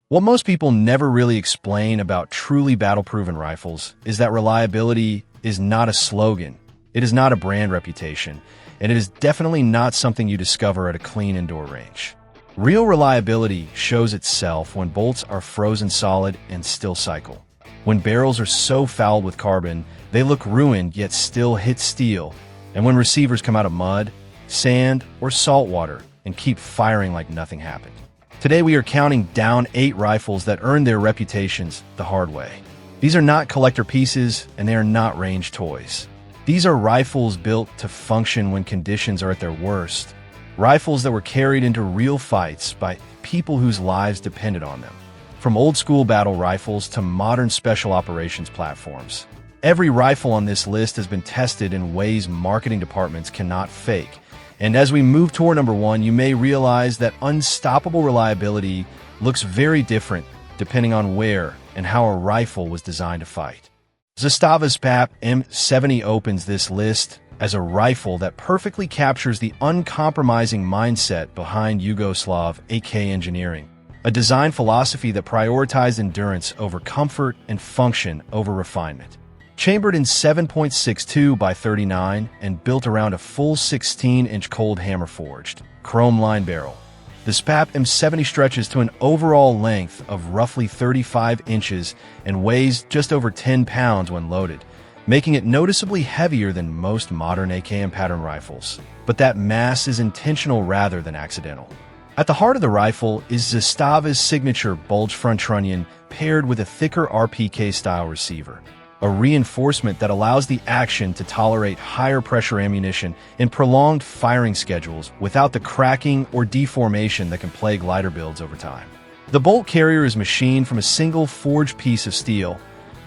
What most people never really explain about truly battle-proven rifles is that reliability is not a slogan, it is not a brand reputation, and it is definitely not something you discover at a clean indoor range. Real reliability shows itself when bolts are frozen solid and still cycle. When barrels are so fouled with carbon, they look ruined yet still hit steel, and when receivers come out of mud, sand, or salt water and keep firing like nothing happened. Today we are counting down 8 rifles that earned their reputations the hard way. These are not collector pieces, and they are not range toys. These are rifles built to function when conditions are at their worst. Rifles that were carried into real fights by people whose lives depended on them. From old-school battle rifles to modern special operations platforms. Every rifle on this list has been tested in ways marketing departments cannot fake. And as we move toward number 1, you may realize that unstoppable reliability looks very different depending on where and how a rifle was designed to fight. Zastava ZPAP M70 opens this list as a rifle that perfectly captures the uncompromising mindset behind Yugoslav AK engineering, a design philosophy that prioritized endurance over comfort and function over refinement. Chambered in 7.62 by 39 and built around a full 16-inch cold hammer-forged, chrome-lined barrel, the ZPAP M70 stretches to an overall length of roughly 35 inches and weighs just over 10 pounds when loaded, making it noticeably heavier than most modern AKM pattern rifles. But that mass is intentional rather than accidental. At the heart of the rifle is Zastava's signature bulge front trunnion paired with a thicker RPK-style receiver, a reinforcement that allows the action to tolerate higher pressure ammunition in prolonged firing schedules without the cracking or deformation that can plague lighter builds over time. The bolt carrier is machined from a single forged piece of steel,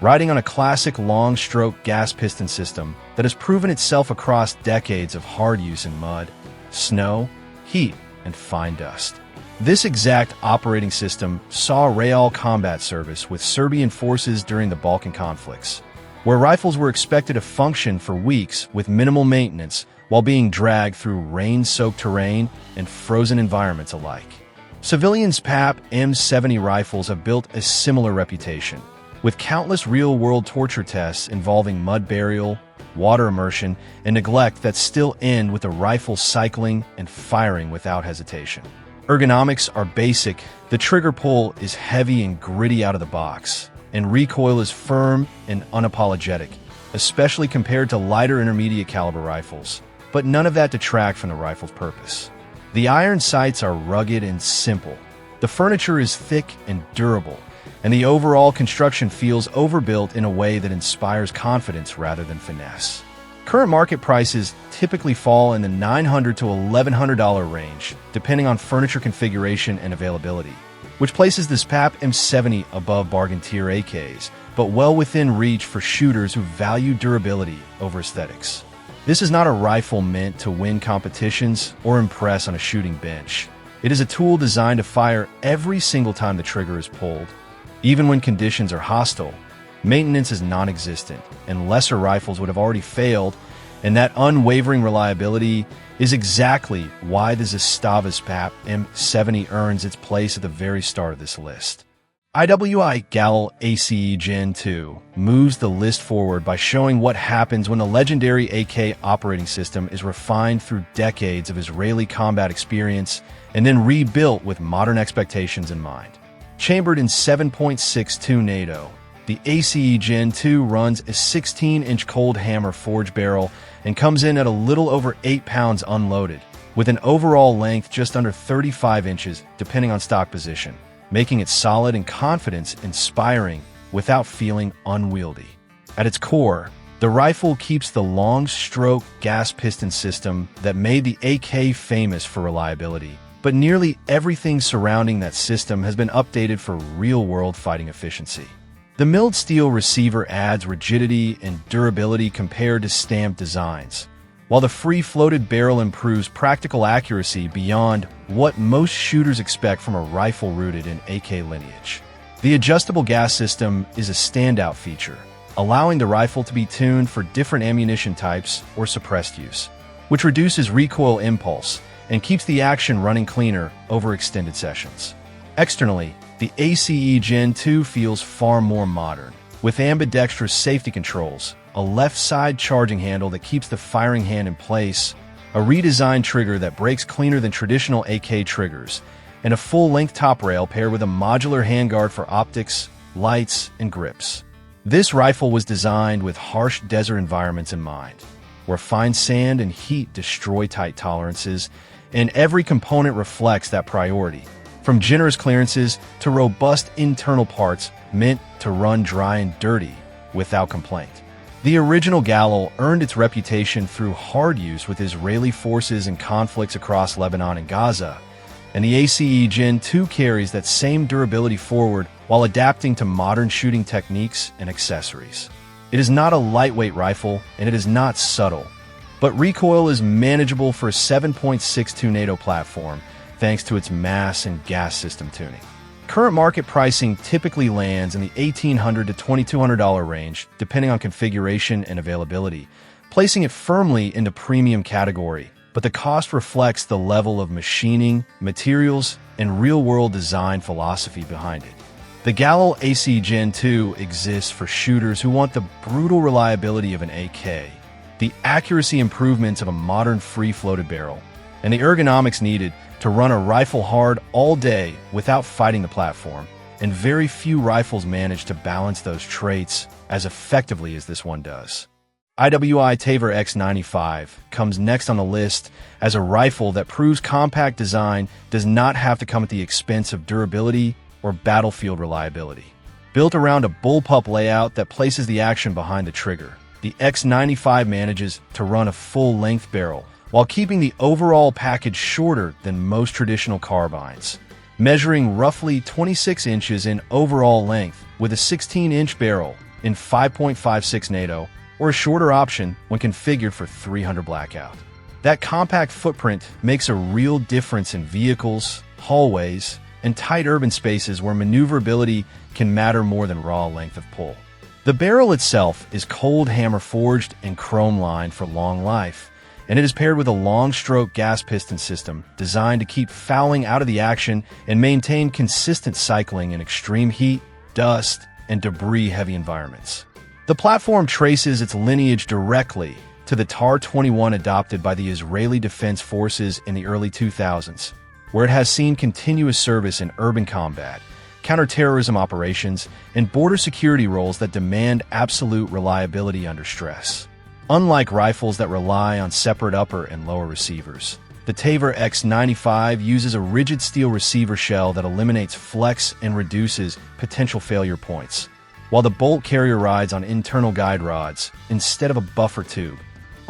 riding on a classic long-stroke gas piston system that has proven itself across decades of hard use in mud, snow, heat, and fine dust. This exact operating system saw real combat service with Serbian forces during the Balkan conflicts, where rifles were expected to function for weeks with minimal maintenance while being dragged through rain-soaked terrain and frozen environments alike. Civilian ZPAP M70 rifles have built a similar reputation, with countless real-world torture tests involving mud burial, water immersion, and neglect that still end with the rifle cycling and firing without hesitation. Ergonomics are basic, the trigger pull is heavy and gritty out of the box, and recoil is firm and unapologetic, especially compared to lighter intermediate caliber rifles. But none of that detracts from the rifle's purpose. The iron sights are rugged and simple, the furniture is thick and durable, and the overall construction feels overbuilt in a way that inspires confidence rather than finesse. Current market prices typically fall in the $900 to $1,100 range, depending on furniture configuration and availability, which places this ZPAP M70 above bargain tier AKs, but well within reach for shooters who value durability over aesthetics. This is not a rifle meant to win competitions or impress on a shooting bench. It is a tool designed to fire every single time the trigger is pulled. Even when conditions are hostile, maintenance is non-existent, and lesser rifles would have already failed, and that unwavering reliability is exactly why the Zastava ZPAP M70 earns its place at the very start of this list. IWI Galil ACE Gen 2 moves the list forward by showing what happens when the legendary AK operating system is refined through decades of Israeli combat experience and then rebuilt with modern expectations in mind. Chambered in 7.62 NATO, the ACE Gen 2 runs a 16-inch cold hammer forged barrel and comes in at a little over 8 pounds unloaded, with an overall length just under 35 inches depending on stock position, making it solid and confidence-inspiring without feeling unwieldy. At its core, the rifle keeps the long-stroke gas piston system that made the AK famous for reliability, but nearly everything surrounding that system has been updated for real-world fighting efficiency. The milled steel receiver adds rigidity and durability compared to stamped designs, while the free-floated barrel improves practical accuracy beyond what most shooters expect from a rifle rooted in AK lineage. The adjustable gas system is a standout feature, allowing the rifle to be tuned for different ammunition types or suppressed use, which reduces recoil impulse and keeps the action running cleaner over extended sessions. Externally, The ACE Gen 2 feels far more modern, with ambidextrous safety controls, a left-side charging handle that keeps the firing hand in place, a redesigned trigger that breaks cleaner than traditional AK triggers, and a full-length top rail paired with a modular handguard for optics, lights, and grips. This rifle was designed with harsh desert environments in mind, where fine sand and heat destroy tight tolerances, and every component reflects that priority, from generous clearances to robust internal parts meant to run dry and dirty without complaint. The original Galil earned its reputation through hard use with Israeli forces in conflicts across Lebanon and Gaza, and the ACE Gen 2 carries that same durability forward while adapting to modern shooting techniques and accessories. It is not a lightweight rifle, and it is not subtle, but recoil is manageable for a 7.62 NATO platform thanks to its mass and gas system tuning. Current market pricing typically lands in the $1,800 to $2,200 range, depending on configuration and availability, placing it firmly into premium category, but the cost reflects the level of machining, materials, and real-world design philosophy behind it. The Galil ACE Gen 2 exists for shooters who want the brutal reliability of an AK, the accuracy improvements of a modern free-floated barrel, and the ergonomics needed to run a rifle hard all day without fighting the platform, and very few rifles manage to balance those traits as effectively as this one does. IWI Tavor X95 comes next on the list as a rifle that proves compact design does not have to come at the expense of durability or battlefield reliability. Built around a bullpup layout that places the action behind the trigger, the X95 manages to run a full-length barrel while keeping the overall package shorter than most traditional carbines, measuring roughly 26 inches in overall length with a 16-inch barrel in 5.56 NATO, or a shorter option when configured for 300 blackout. That compact footprint makes a real difference in vehicles, hallways, and tight urban spaces where maneuverability can matter more than raw length of pull. The barrel itself is cold hammer forged and chrome lined for long life, and it is paired with a long-stroke gas piston system designed to keep fouling out of the action and maintain consistent cycling in extreme heat, dust, and debris-heavy environments. The platform traces its lineage directly to the TAR-21 adopted by the Israeli Defense Forces in the early 2000s, where it has seen continuous service in urban combat, counterterrorism operations, and border security roles that demand absolute reliability under stress. Unlike rifles that rely on separate upper and lower receivers, the Tavor X95 uses a rigid steel receiver shell that eliminates flex and reduces potential failure points, while the bolt carrier rides on internal guide rods instead of a buffer tube,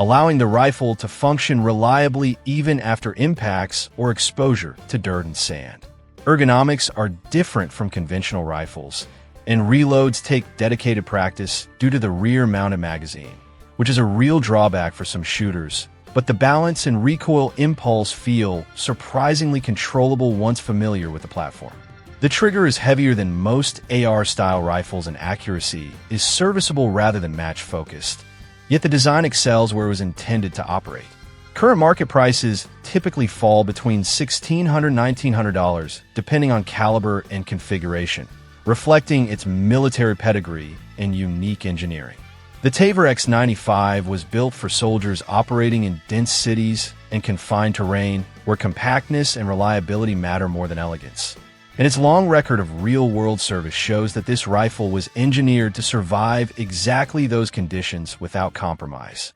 allowing the rifle to function reliably even after impacts or exposure to dirt and sand. Ergonomics are different from conventional rifles, and reloads take dedicated practice due to the rear-mounted magazine, which is a real drawback for some shooters, but the balance and recoil impulse feel surprisingly controllable once familiar with the platform. The trigger is heavier than most AR-style rifles and accuracy is serviceable rather than match-focused, yet the design excels where it was intended to operate. Current market prices typically fall between $1,600 and $1,900 depending on caliber and configuration, reflecting its military pedigree and unique engineering. The Tavor X95 was built for soldiers operating in dense cities and confined terrain where compactness and reliability matter more than elegance. And its long record of real-world service shows that this rifle was engineered to survive exactly those conditions without compromise.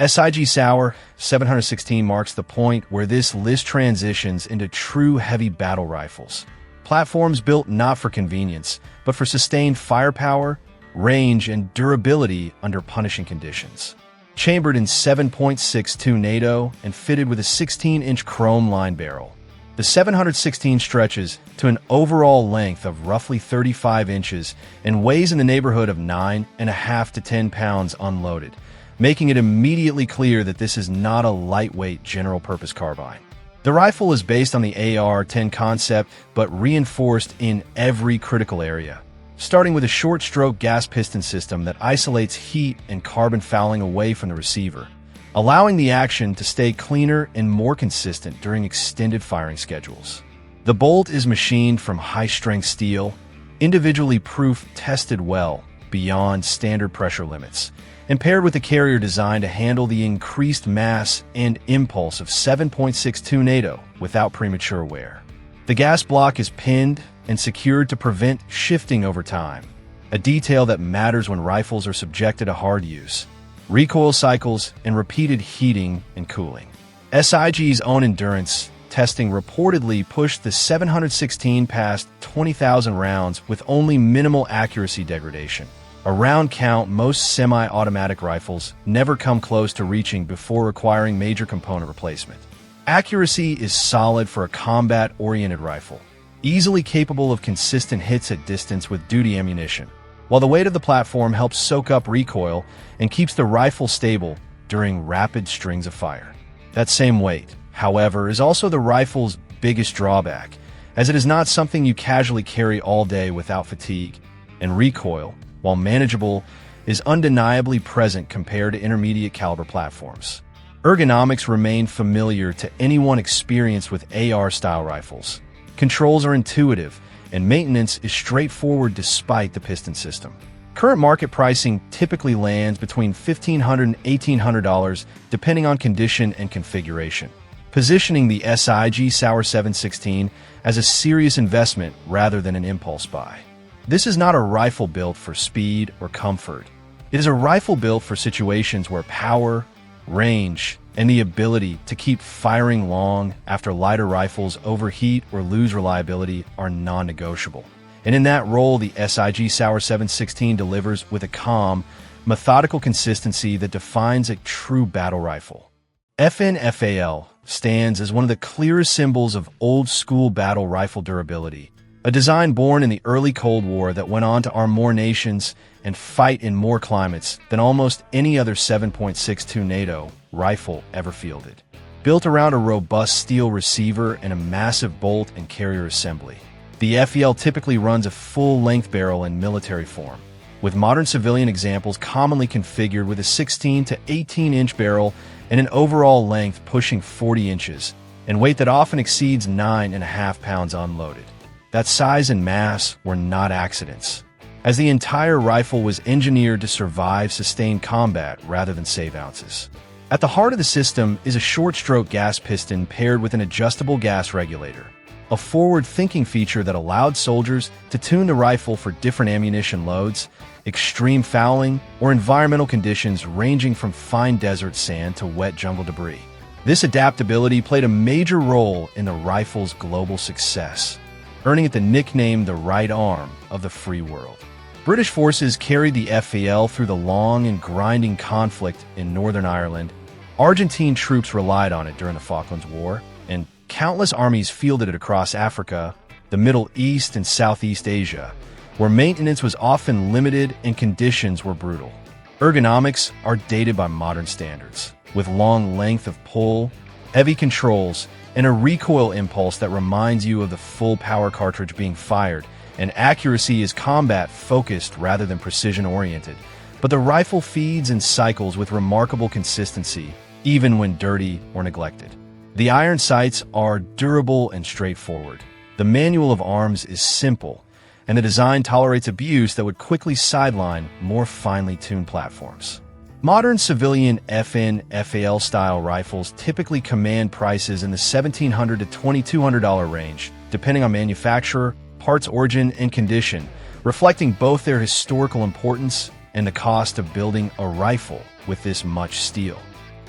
SIG Sauer 716 marks the point where this list transitions into true heavy battle rifles. Platforms built not for convenience, but for sustained firepower, range, and durability under punishing conditions. Chambered in 7.62 NATO and fitted with a 16-inch chrome-lined barrel, the 716 stretches to an overall length of roughly 35 inches and weighs in the neighborhood of 9.5 to 10 pounds unloaded, making it immediately clear that this is not a lightweight general-purpose carbine. The rifle is based on the AR-10 concept, but reinforced in every critical area, starting with a short-stroke gas piston system that isolates heat and carbon fouling away from the receiver, allowing the action to stay cleaner and more consistent during extended firing schedules. The bolt is machined from high-strength steel, individually proof tested well beyond standard pressure limits, and paired with a carrier designed to handle the increased mass and impulse of 7.62 NATO without premature wear. The gas block is pinned and secured to prevent shifting over time, a detail that matters when rifles are subjected to hard use, recoil cycles, and repeated heating and cooling. SIG's own endurance testing reportedly pushed the 716 past 20,000 rounds with only minimal accuracy degradation, a round count most semi-automatic rifles never come close to reaching before requiring major component replacement. Accuracy is solid for a combat-oriented rifle, easily capable of consistent hits at distance with duty ammunition, while the weight of the platform helps soak up recoil and keeps the rifle stable during rapid strings of fire. That same weight, however, is also the rifle's biggest drawback, as it is not something you casually carry all day without fatigue, and recoil, while manageable, is undeniably present compared to intermediate caliber platforms. Ergonomics remain familiar to anyone experienced with AR-style rifles. Controls are intuitive, and maintenance is straightforward despite the piston system. Current market pricing typically lands between $1,500 and $1,800 depending on condition and configuration, positioning the SIG Sauer 716 as a serious investment rather than an impulse buy. This is not a rifle built for speed or comfort. It is a rifle built for situations where power, range, and the ability to keep firing long after lighter rifles overheat or lose reliability are non-negotiable. And in that role, the SIG Sauer 716 delivers with a calm, methodical consistency that defines a true battle rifle. FNFAL stands as one of the clearest symbols of old-school battle rifle durability, a design born in the early Cold War that went on to arm more nations and fight in more climates than almost any other 7.62 NATO rifle ever fielded. Built around a robust steel receiver and a massive bolt and carrier assembly, the FEL typically runs a full-length barrel in military form, with modern civilian examples commonly configured with a 16 to 18-inch barrel and an overall length pushing 40 inches, and weight that often exceeds 9.5 pounds unloaded. That size and mass were not accidents, as the entire rifle was engineered to survive sustained combat rather than save ounces. At the heart of the system is a short-stroke gas piston paired with an adjustable gas regulator, a forward-thinking feature that allowed soldiers to tune the rifle for different ammunition loads, extreme fouling, or environmental conditions ranging from fine desert sand to wet jungle debris. This adaptability played a major role in the rifle's global success, earning it the nickname the right arm of the free world. British forces carried the FAL through the long and grinding conflict in Northern Ireland. Argentine troops relied on it during the Falklands War, and countless armies fielded it across Africa, the Middle East, and Southeast Asia, where maintenance was often limited and conditions were brutal. Ergonomics are dated by modern standards, with long length of pull, heavy controls, and a recoil impulse that reminds you of the full power cartridge being fired, and accuracy is combat-focused rather than precision-oriented. But the rifle feeds and cycles with remarkable consistency, even when dirty or neglected. The iron sights are durable and straightforward. The manual of arms is simple, and the design tolerates abuse that would quickly sideline more finely tuned platforms. Modern civilian FNFAL-style rifles typically command prices in the $1,700 to $2,200 range, depending on manufacturer, parts origin, and condition, reflecting both their historical importance and the cost of building a rifle with this much steel.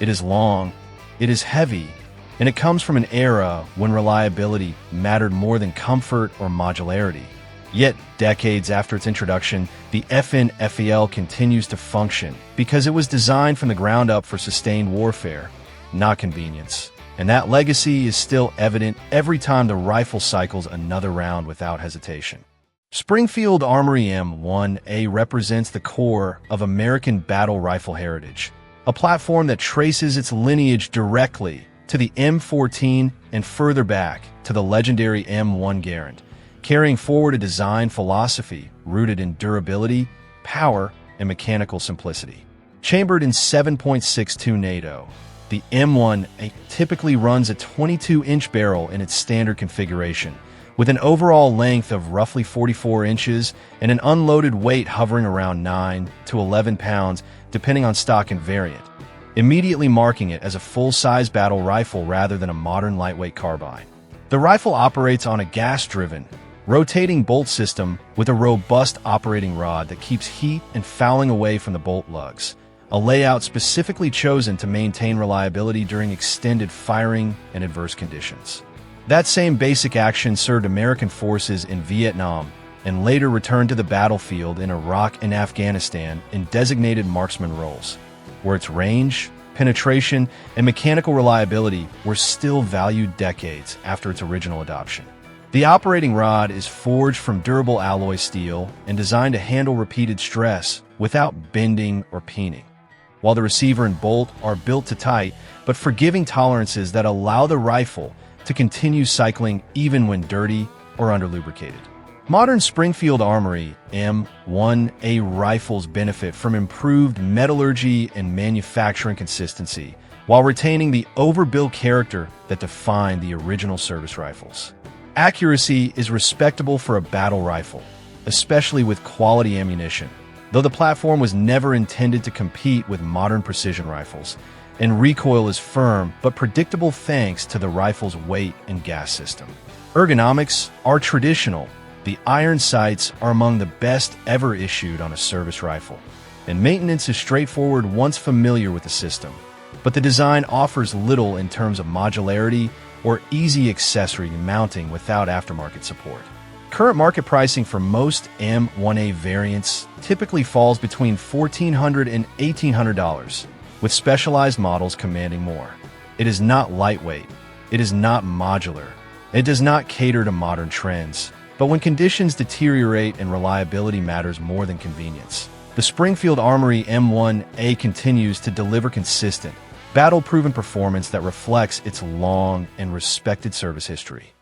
It is long, it is heavy, and it comes from an era when reliability mattered more than comfort or modularity. Yet, decades after its introduction, the FNFAL continues to function because it was designed from the ground up for sustained warfare, not convenience. And that legacy is still evident every time the rifle cycles another round without hesitation. Springfield Armory M1A represents the core of American battle rifle heritage, a platform that traces its lineage directly to the M14 and further back to the legendary M1 Garand, carrying forward a design philosophy rooted in durability, power, and mechanical simplicity. Chambered in 7.62 NATO, The M1A typically runs a 22-inch barrel in its standard configuration, with an overall length of roughly 44 inches and an unloaded weight hovering around 9 to 11 pounds, depending on stock and variant, immediately marking it as a full-size battle rifle rather than a modern lightweight carbine. The rifle operates on a gas-driven, rotating bolt system with a robust operating rod that keeps heat and fouling away from the bolt lugs, a layout specifically chosen to maintain reliability during extended firing and adverse conditions. That same basic action served American forces in Vietnam and later returned to the battlefield in Iraq and Afghanistan in designated marksman roles, where its range, penetration, and mechanical reliability were still valued decades after its original adoption. The operating rod is forged from durable alloy steel and designed to handle repeated stress without bending or peening, while the receiver and bolt are built to tight but forgiving tolerances that allow the rifle to continue cycling even when dirty or under-lubricated. Modern Springfield Armory M1A rifles benefit from improved metallurgy and manufacturing consistency while retaining the overbuilt character that defined the original service rifles. Accuracy is respectable for a battle rifle, especially with quality ammunition, though the platform was never intended to compete with modern precision rifles, and recoil is firm but predictable thanks to the rifle's weight and gas system. Ergonomics are traditional. The iron sights are among the best ever issued on a service rifle, and maintenance is straightforward once familiar with the system, but the design offers little in terms of modularity or easy accessory mounting without aftermarket support. Current market pricing for most M1A variants typically falls between $1,400 and $1,800, with specialized models commanding more. It is not lightweight, it is not modular, it does not cater to modern trends, but when conditions deteriorate and reliability matters more than convenience, the Springfield Armory M1A continues to deliver consistent, battle-proven performance that reflects its long and respected service history.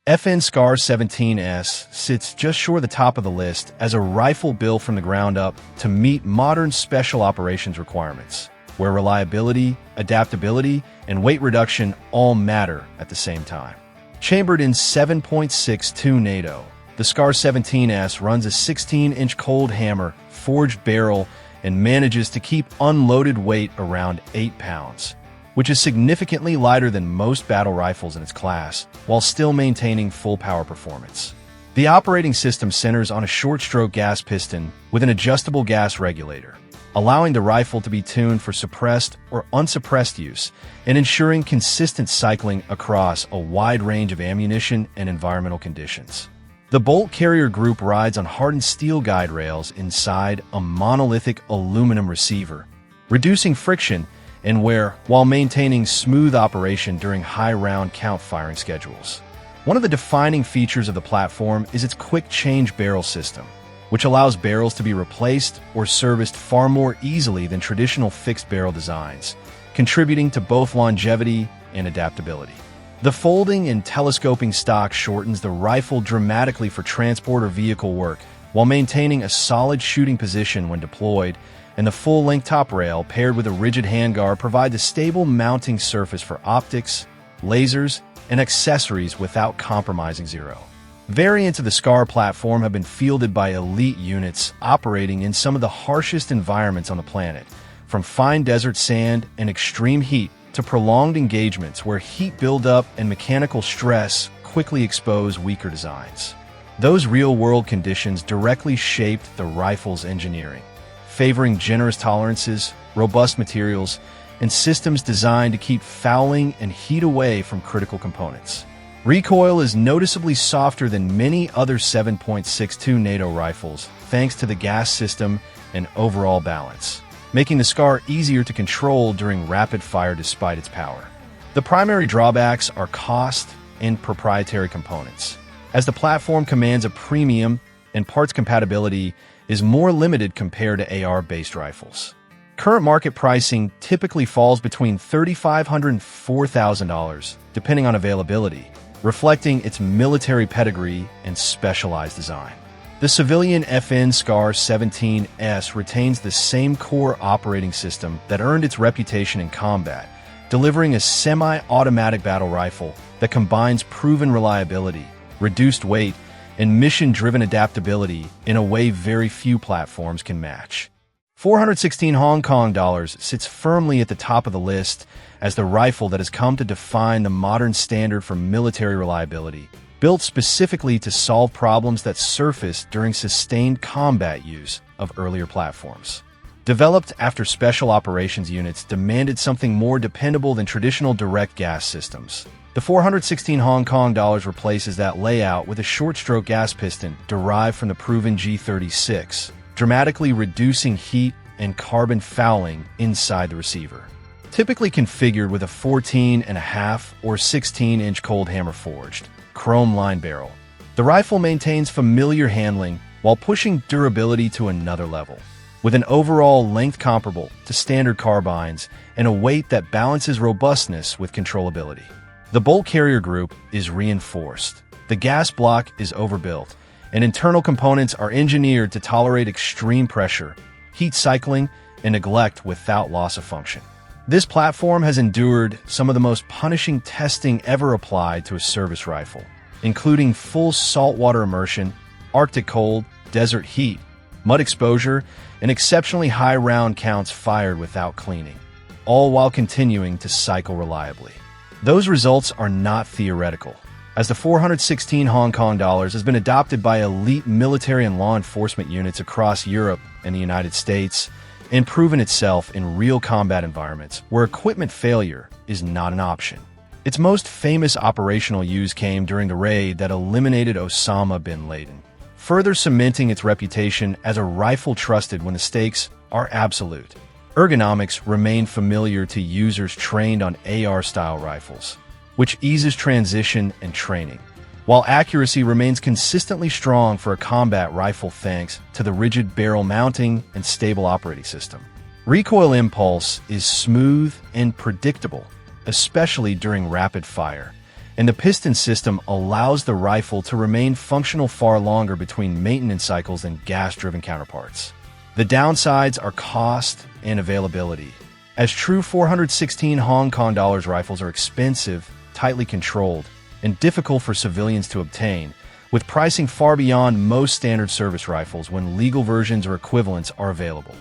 FN SCAR 17S sits just short of the top of the list as a rifle built from the ground up to meet modern special operations requirements, where reliability, adaptability, and weight reduction all matter at the same time. Chambered in 7.62 NATO, the SCAR 17S runs a 16-inch cold hammer, forged barrel, and manages to keep unloaded weight around 8 pounds, which is significantly lighter than most battle rifles in its class, while still maintaining full power performance. The operating system centers on a short-stroke gas piston with an adjustable gas regulator, allowing the rifle to be tuned for suppressed or unsuppressed use and ensuring consistent cycling across a wide range of ammunition and environmental conditions. The bolt carrier group rides on hardened steel guide rails inside a monolithic aluminum receiver, reducing friction and wear while maintaining smooth operation during high round count firing schedules. One of the defining features of the platform is its quick change barrel system, which allows barrels to be replaced or serviced far more easily than traditional fixed barrel designs, contributing to both longevity and adaptability. The folding and telescoping stock shortens the rifle dramatically for transport or vehicle work, while maintaining a solid shooting position when deployed, and the full-length top rail paired with a rigid handguard provide a stable mounting surface for optics, lasers, and accessories without compromising zero. Variants of the SCAR platform have been fielded by elite units operating in some of the harshest environments on the planet, from fine desert sand and extreme heat to prolonged engagements where heat buildup and mechanical stress quickly expose weaker designs. Those real-world conditions directly shaped the rifle's engineering, favoring generous tolerances, robust materials, and systems designed to keep fouling and heat away from critical components. Recoil is noticeably softer than many other 7.62 NATO rifles thanks to the gas system and overall balance, making the SCAR easier to control during rapid fire despite its power. The primary drawbacks are cost and proprietary components, as the platform commands a premium and parts compatibility is more limited compared to AR-based rifles. Current market pricing typically falls between $3,500 and $4,000, depending on availability, reflecting its military pedigree and specialized design. The civilian FN SCAR 17S retains the same core operating system that earned its reputation in combat, delivering a semi-automatic battle rifle that combines proven reliability, reduced weight, and mission-driven adaptability in a way very few platforms can match. 416 Hong Kong dollars sits firmly at the top of the list as the rifle that has come to define the modern standard for military reliability, built specifically to solve problems that surfaced during sustained combat use of earlier platforms. Developed after special operations units demanded something more dependable than traditional direct gas systems, the 416 Hong Kong dollars replaces that layout with a short-stroke gas piston derived from the proven G36, dramatically reducing heat and carbon fouling inside the receiver. Typically configured with a 14.5 or 16-inch cold hammer forged, chrome line barrel, the rifle maintains familiar handling while pushing durability to another level, with an overall length comparable to standard carbines and a weight that balances robustness with controllability. The bolt carrier group is reinforced, the gas block is overbuilt, and internal components are engineered to tolerate extreme pressure, heat cycling, and neglect without loss of function. This platform has endured some of the most punishing testing ever applied to a service rifle, including full saltwater immersion, Arctic cold, desert heat, mud exposure, and exceptionally high round counts fired without cleaning, all while continuing to cycle reliably. Those results are not theoretical, as the 416 Hong Kong dollars has been adopted by elite military and law enforcement units across Europe and the United States, and proven itself in real combat environments where equipment failure is not an option. Its most famous operational use came during the raid that eliminated Osama bin Laden, further cementing its reputation as a rifle trusted when the stakes are absolute. Ergonomics remain familiar to users trained on AR-style rifles, which eases transition and training, while accuracy remains consistently strong for a combat rifle thanks to the rigid barrel mounting and stable operating system. Recoil impulse is smooth and predictable, especially during rapid fire, and the piston system allows the rifle to remain functional far longer between maintenance cycles than gas-driven counterparts. The downsides are cost and availability, as true 416 Hong Kong dollars rifles are expensive, tightly controlled, and difficult for civilians to obtain, with pricing far beyond most standard service rifles when legal versions or equivalents are available.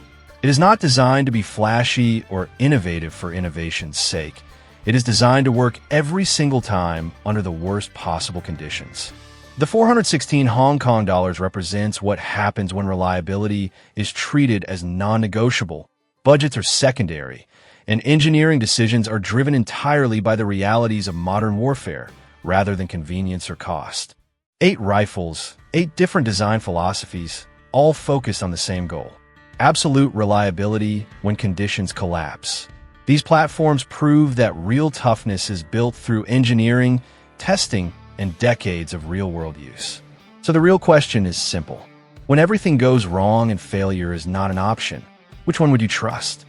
It is not designed to be flashy or innovative for innovation's sake. It is designed to work every single time under the worst possible conditions. The 416 Hong Kong dollars represents what happens when reliability is treated as non-negotiable, budgets are secondary, and engineering decisions are driven entirely by the realities of modern warfare rather than convenience or cost. 8 rifles, 8 different design philosophies, all focused on the same goal: absolute reliability when conditions collapse. These platforms prove that real toughness is built through engineering, testing, and decades of real-world use. So the real question is simple. When everything goes wrong and failure is not an option, which one would you trust?